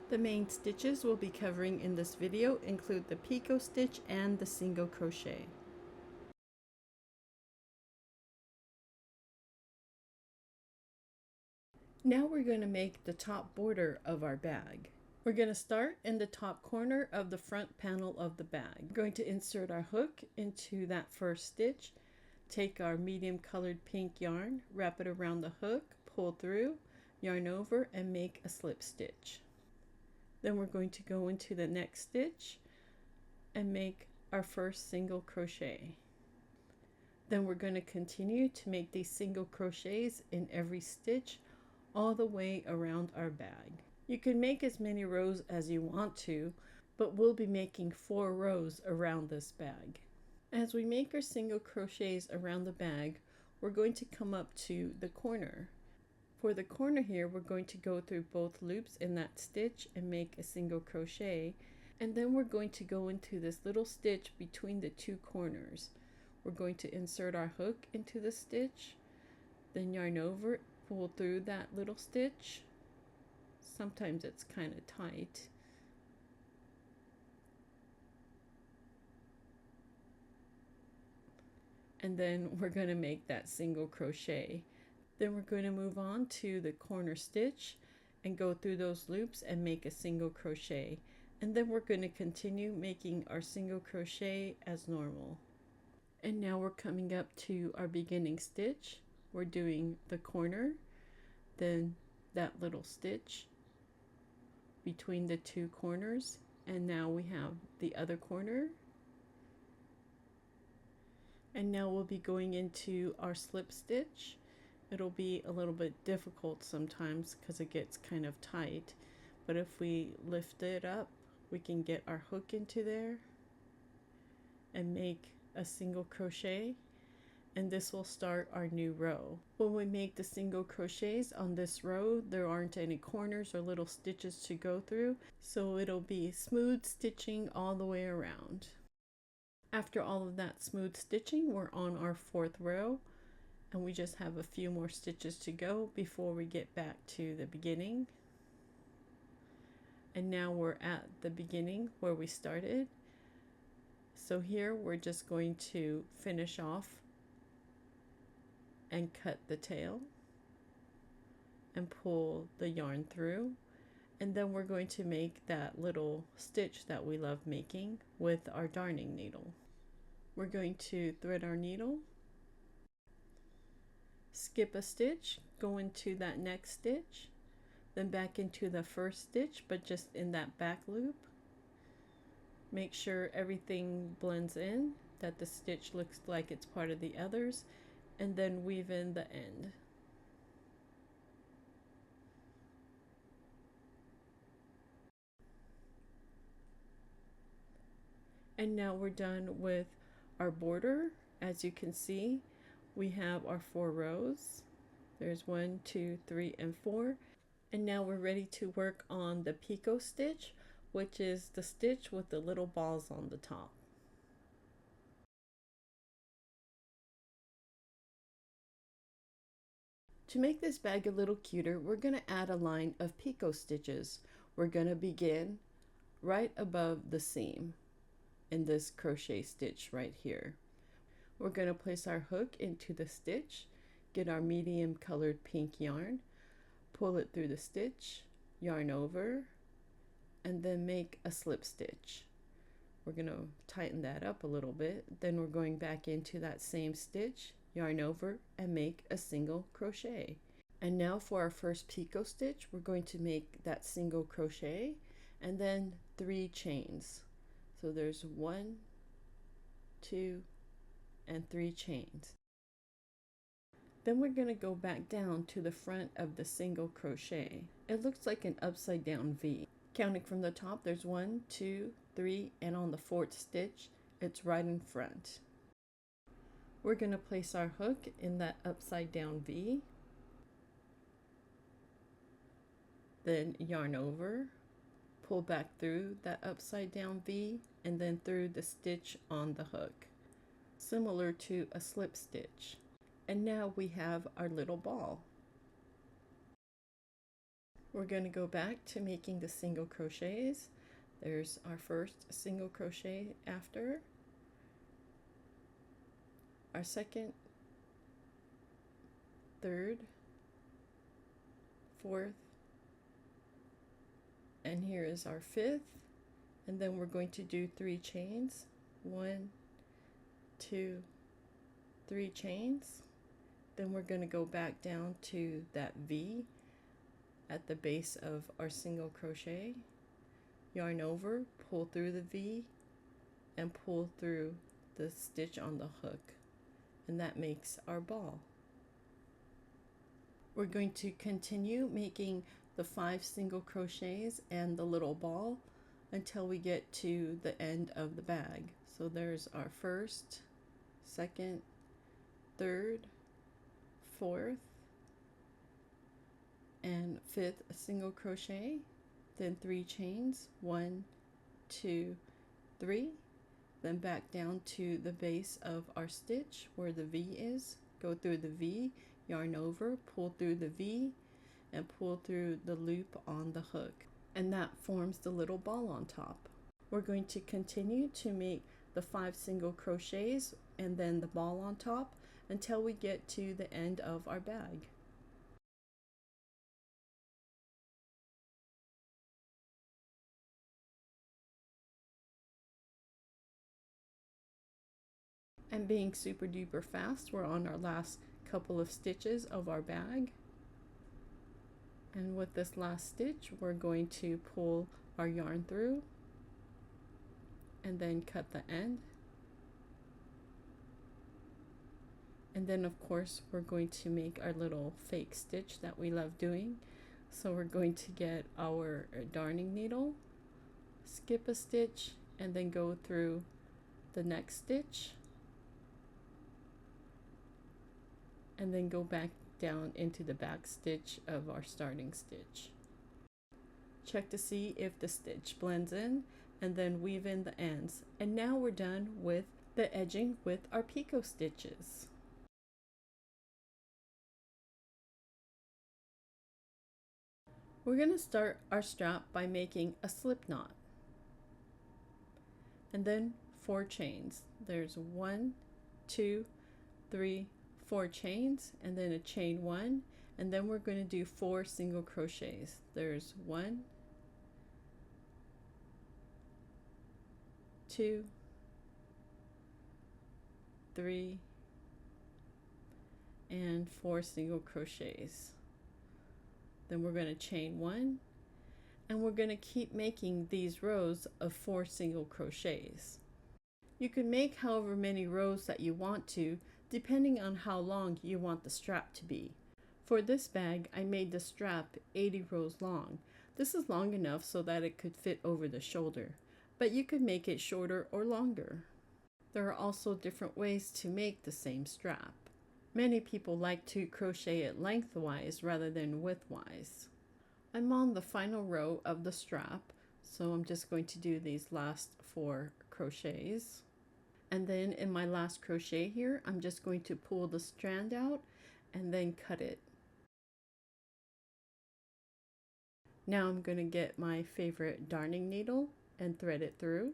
The main stitches we'll be covering in this video include the picot stitch and the single crochet. Now we're going to make the top border of our bag. We're going to start in the top corner of the front panel of the bag. We're going to insert our hook into that first stitch, take our medium colored pink yarn, wrap it around the hook, pull through, yarn over, and make a slip stitch. Then we're going to go into the next stitch and make our first single crochet. Then we're going to continue to make these single crochets in every stitch all the way around our bag. You can make as many rows as you want to, but we'll be making 4 rows around this bag. As we make our single crochets around the bag, we're going to come up to the corner. For the corner here, we're going to go through both loops in that stitch and make a single crochet, and then we're going to go into this little stitch between the 2 corners. We're going to insert our hook into the stitch, then yarn over, pull through that little stitch. Sometimes it's kind of tight. And then we're going to make that single crochet. Then we're going to move on to the corner stitch and go through those loops and make a single crochet. And then we're going to continue making our single crochet as normal. And now we're coming up to our beginning stitch. We're doing the corner, then that little stitch between the 2 corners, and now we have the other corner. And now we'll be going into our slip stitch. It'll be a little bit difficult sometimes because it gets kind of tight, but if we lift it up, we can get our hook into there and make a single crochet, and this will start our new row. When we make the single crochets on this row, there aren't any corners or little stitches to go through, so it'll be smooth stitching all the way around. After all of that smooth stitching, we're on our 4th row, and we just have a few more stitches to go before we get back to the beginning. And now we're at the beginning where we started. So here we're just going to finish off and cut the tail and pull the yarn through, and then we're going to make that little stitch that we love making with our darning needle. We're going to thread our needle, skip a stitch, go into that next stitch, then back into the first stitch, but just in that back loop. Make sure everything blends in, that the stitch looks like it's part of the others, and then weave in the end. And now we're done with our border. As you can see, we have our 4 rows. There's 1, 2, 3, and 4. And now we're ready to work on the picot stitch, which is the stitch with the little balls on the top. To make this bag a little cuter, we're going to add a line of picot stitches. We're going to begin right above the seam in this crochet stitch right here. We're going to place our hook into the stitch, get our medium colored pink yarn, pull it through the stitch, yarn over, and then make a slip stitch. We're going to tighten that up a little bit. Then we're going back into that same stitch, yarn over, and make a single crochet. And now for our first picot stitch, we're going to make that single crochet and then 3 chains. So there's 1, 2, and 3 chains. Then we're going to go back down to the front of the single crochet. It looks like an upside down V. Counting from the top, there's 1, 2, 3, and on the 4th stitch, it's right in front. We're going to place our hook in that upside down V, then yarn over, pull back through that upside down V, and then through the stitch on the hook, similar to a slip stitch. And now we have our little ball. We're going to go back to making the single crochets. There's our first single crochet after, our second, third, fourth, and here is our fifth, and then we're going to do 3 chains, 1, 2, 3 chains. Then we're going to go back down to that V at the base of our single crochet, yarn over, pull through the V, and pull through the stitch on the hook, and that makes our ball. We're going to continue making the 5 single crochets and the little ball until we get to the end of the bag. So there's our first, second, third, fourth, and fifth single crochet, then 3 chains, 1, 2, 3, then back down to the base of our stitch where the V is, go through the V, yarn over, pull through the V, and pull through the loop on the hook, and that forms the little ball on top. We're going to continue to make the 5 single crochets and then the ball on top until we get to the end of our bag. And being super duper fast, we're on our last couple of stitches of our bag. And with this last stitch, we're going to pull our yarn through and then cut the end. And then of course we're going to make our little fake stitch that we love doing. So we're going to get our darning needle, skip a stitch, and then go through the next stitch, and then go back down into the back stitch of our starting stitch. Check to see if the stitch blends in, and then weave in the ends. And now we're done with the edging with our picot stitches. We're going to start our strap by making a slip knot, and then 4 chains. There's 1, 2, 3, 4 chains, and then a chain 1, and then we're going to do 4 single crochets. There's 1, 2, 3, and 4 single crochets. Then we're going to chain 1, and we're going to keep making these rows of 4 single crochets. You can make however many rows that you want to, depending on how long you want the strap to be. For this bag, I made the strap 80 rows long. This is long enough so that it could fit over the shoulder, but you could make it shorter or longer. There are also different ways to make the same strap. Many people like to crochet it lengthwise rather than widthwise. I'm on the final row of the strap, so I'm just going to do these last 4 crochets. And then in my last crochet here, I'm just going to pull the strand out and then cut it. Now I'm going to get my favorite darning needle and thread it through.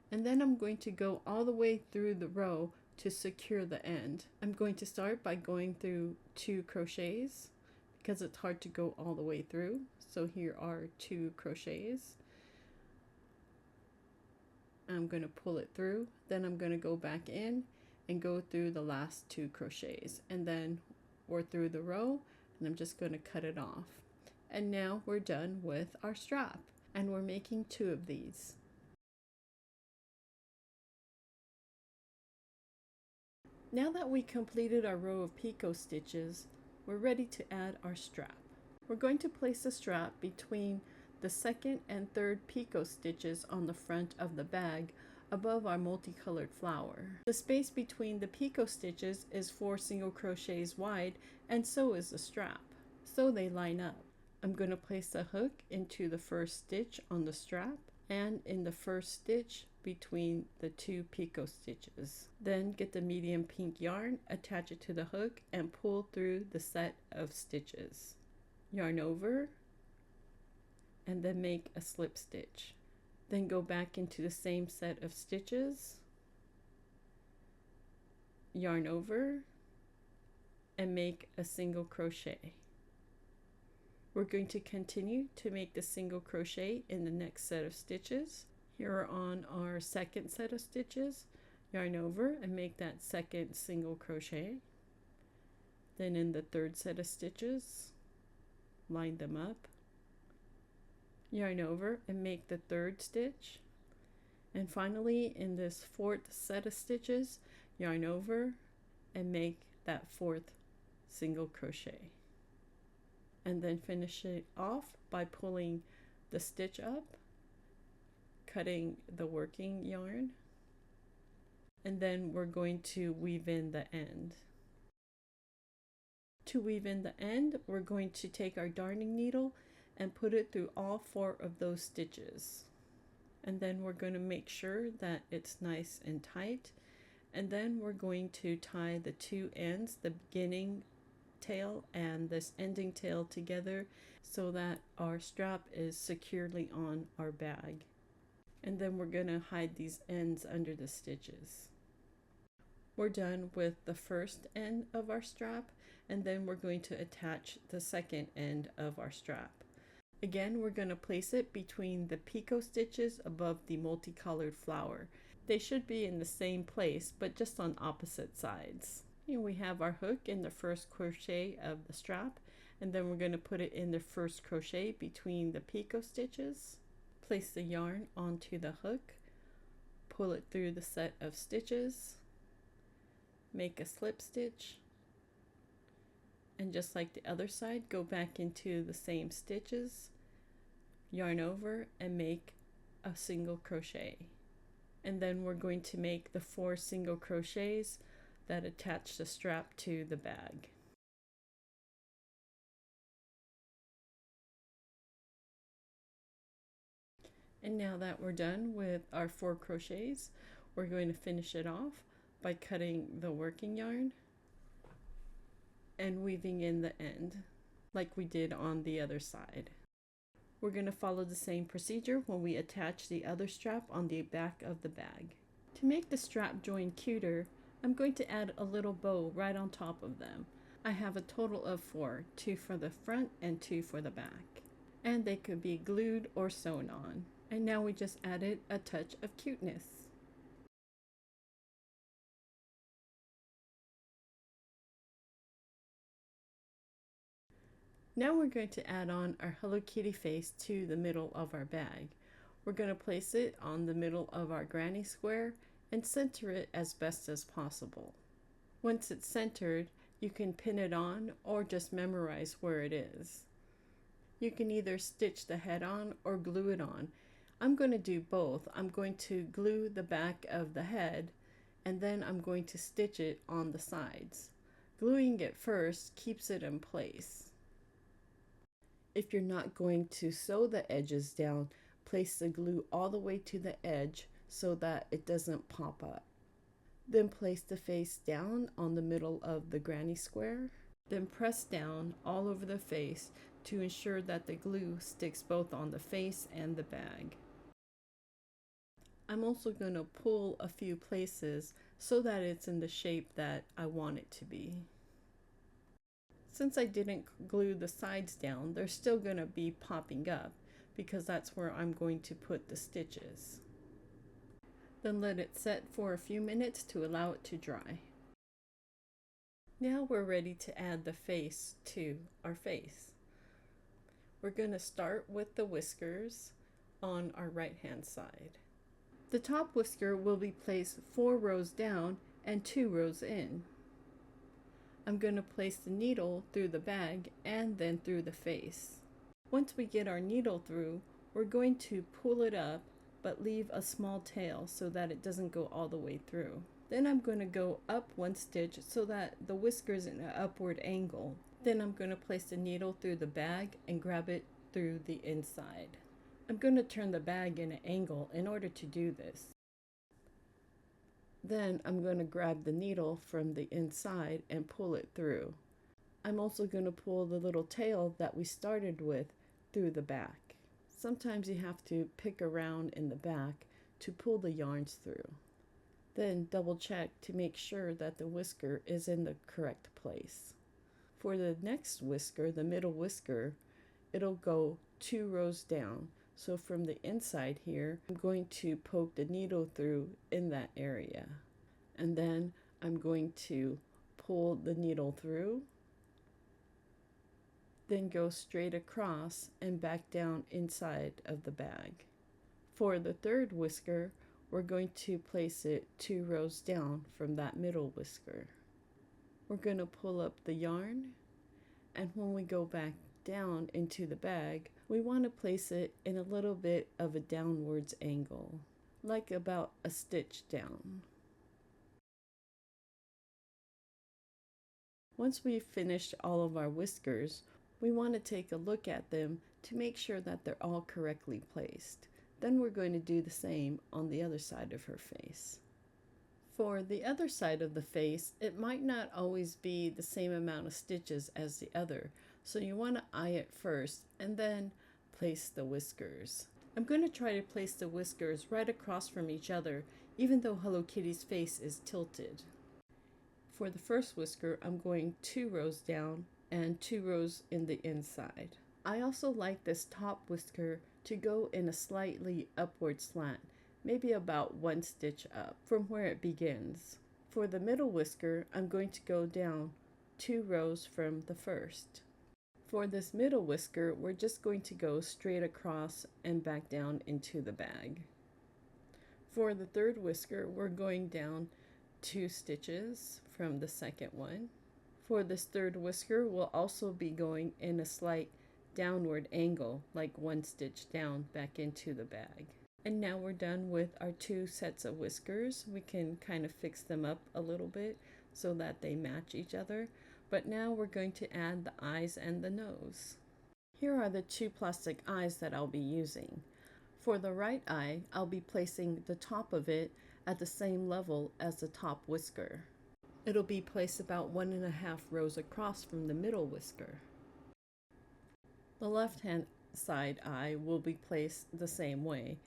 And then I'm going to go all the way through the row to secure the end. I'm going to start by going through 2 crochets because it's hard to go all the way through. So here are 2 crochets. I'm going to pull it through, then I'm going to go back in and go through the last 2 crochets, and then we're through the row, and I'm just going to cut it off. And now we're done with our strap, and we're making 2 of these. Now that we completed our row of picot stitches, we're ready to add our strap. We're going to place the strap between the 2nd and 3rd picot stitches on the front of the bag above our multicolored flower. The space between the picot stitches is 4 single crochets wide, and so is the strap, so they line up. I'm going to place the hook into the first stitch on the strap and in the first stitch between the 2 picot stitches. Then get the medium pink yarn, attach it to the hook, and pull through the set of stitches. yarn over, and then make a slip stitch. Then go back into the same set of stitches, yarn over, and make a single crochet. We're going to continue to make the single crochet in the next set of stitches. Here are on our second set of stitches, yarn over and make that second single crochet. Then in the third set of stitches, line them up, yarn over and make the third stitch. And finally, in this fourth set of stitches, yarn over and make that fourth single crochet. And then finish it off by pulling the stitch up, cutting the working yarn, and then we're going to weave in the end. To weave in the end, we're going to take our darning needle and put it through all 4 of those stitches. And then we're going to make sure that it's nice and tight. And then we're going to tie the 2 ends, the beginning tail and this ending tail, together so that our strap is securely on our bag. And then we're going to hide these ends under the stitches. We're done with the first end of our strap, and then we're going to attach the second end of our strap. Again, we're going to place it between the picot stitches above the multicolored flower. They should be in the same place, but just on opposite sides. Here we have our hook in the first crochet of the strap, and then we're going to put it in the first crochet between the picot stitches. Place the yarn onto the hook, pull it through the set of stitches, make a slip stitch, and just like the other side, go back into the same stitches, yarn over and make a single crochet. And then we're going to make the 4 single crochets that attach the strap to the bag. And now that we're done with our 4 crochets, we're going to finish it off by cutting the working yarn and weaving in the end like we did on the other side. We're going to follow the same procedure when we attach the other strap on the back of the bag. To make the strap join cuter, I'm going to add a little bow right on top of them. I have a total of 4, 2 for the front and 2 for the back. And they could be glued or sewn on. And now we just added a touch of cuteness. Now we're going to add on our Hello Kitty face to the middle of our bag. We're going to place it on the middle of our granny square and center it as best as possible. Once it's centered, you can pin it on or just memorize where it is. You can either stitch the head on or glue it on. I'm going to do both. I'm going to glue the back of the head and then I'm going to stitch it on the sides. Gluing it first keeps it in place. If you're not going to sew the edges down, place the glue all the way to the edge so that it doesn't pop up. Then place the face down on the middle of the granny square. Then press down all over the face to ensure that the glue sticks both on the face and the bag. I'm also going to pull a few places so that it's in the shape that I want it to be. Since I didn't glue the sides down, they're still going to be popping up because that's where I'm going to put the stitches. Then let it set for a few minutes to allow it to dry. Now we're ready to add the face to our face. We're going to start with the whiskers on our right hand side. The top whisker will be placed 4 rows down and 2 rows in. I'm going to place the needle through the bag and then through the face. Once we get our needle through, we're going to pull it up but leave a small tail so that it doesn't go all the way through. Then I'm going to go up 1 stitch so that the whisker is in an upward angle. Then I'm going to place the needle through the bag and grab it through the inside. I'm going to turn the bag in an angle in order to do this. Then I'm going to grab the needle from the inside and pull it through. I'm also going to pull the little tail that we started with through the back. Sometimes you have to pick around in the back to pull the yarns through. Then double check to make sure that the whisker is in the correct place. For the next whisker, the middle whisker, it'll go 2 rows down. So from the inside here, I'm going to poke the needle through in that area. And then I'm going to pull the needle through, then go straight across and back down inside of the bag. For the third whisker, we're going to place it 2 rows down from that middle whisker. We're going to pull up the yarn, and when we go back down into the bag, we want to place it in a little bit of a downwards angle, like about a stitch down. Once we've finished all of our whiskers, we want to take a look at them to make sure that they're all correctly placed. Then we're going to do the same on the other side of her face. For the other side of the face, it might not always be the same amount of stitches as the other, so you want to eye it first and then place the whiskers. I'm going to try to place the whiskers right across from each other, even though Hello Kitty's face is tilted. For the first whisker, I'm going 2 rows down and 2 rows in the inside. I also like this top whisker to go in a slightly upward slant, maybe about 1 stitch up from where it begins. For the middle whisker, I'm going to go down 2 rows from the first. For this middle whisker, we're just going to go straight across and back down into the bag. For the third whisker, we're going down 2 stitches from the second one. For this third whisker, we'll also be going in a slight downward angle, like 1 stitch down back into the bag. And now we're done with our 2 sets of whiskers. We can kind of fix them up a little bit so that they match each other. But now we're going to add the eyes and the nose. Here are the 2 plastic eyes that I'll be using. For the right eye, I'll be placing the top of it at the same level as the top whisker. It'll be placed about 1.5 rows across from the middle whisker. The left-hand side eye will be placed the same way,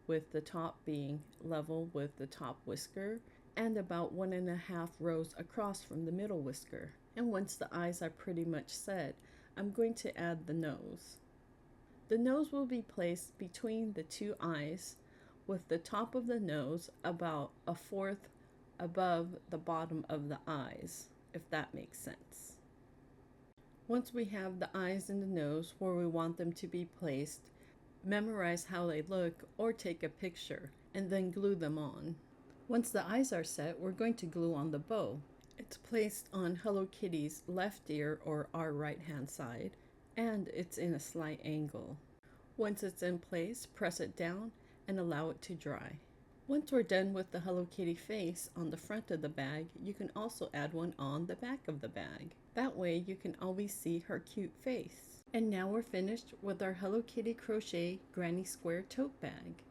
with the top being level with the top whisker and about 1.5 rows across from the middle whisker. And once the eyes are pretty much set, I'm going to add the nose. The nose will be placed between the 2 eyes, with the top of the nose about 1/4 above the bottom of the eyes, if that makes sense. Once we have the eyes and the nose where we want them to be placed, memorize how they look or take a picture and then glue them on. Once the eyes are set, we're going to glue on the bow. It's placed on Hello Kitty's left ear, or our right hand side, and it's in a slight angle. Once it's in place, press it down and allow it to dry. Once we're done with the Hello Kitty face on the front of the bag, you can also add one on the back of the bag. That way you can always see her cute face. And now we're finished with our Hello Kitty crochet granny square tote bag.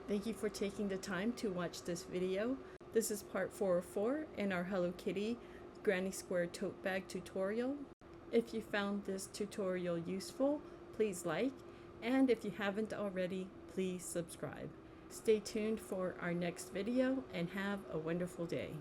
Thank you for taking the time to watch this video. This is part 4 of 4 in our Hello Kitty granny square tote bag tutorial. If you found this tutorial useful, please like, and if you haven't already, please subscribe. Stay tuned for our next video and have a wonderful day.